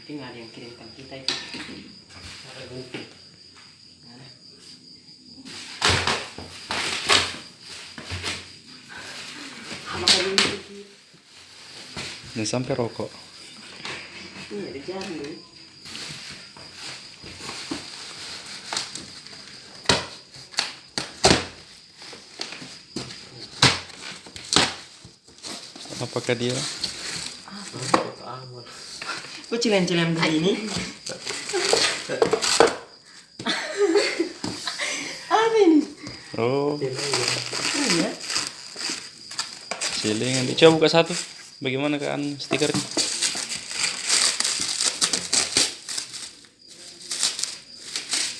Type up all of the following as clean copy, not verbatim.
Tapi nggak ada yang kirimkan kita itu. Ada buku. Mana? Apa kali ini? Jangan sampai rokok. Iya, ada jarum dulu. Apakah dia? Kok cilen-cilen begini? Apa ini? Oh, Iya. silingan. Coba buka satu. Bagaimana keadaan stikernya?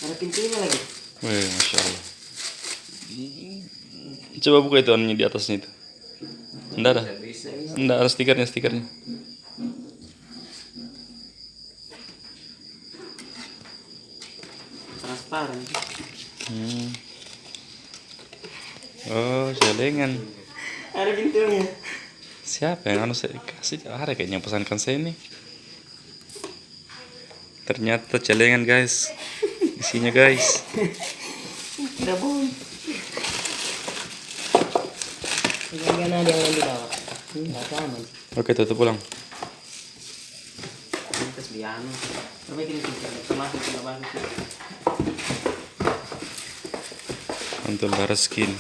Ada pintunya lagi. Wih, masya Allah. Coba buka itu anunya di atasnya itu. Enggak ada. Enggak ada stikernya. Transparan. Oh, silingan. Ada pintunya. Siapa yang saya kasih? Ada kayaknya pesankan saya ini. Ternyata celengan guys. Isinya guys. Tidak bohong. Jangan ada yang lain di bawah. Nggak sama sih. Oke, tutup ulang. Terus biano. Perbaikin pintu. Termasuk tidak bagus. Untuk darah skin.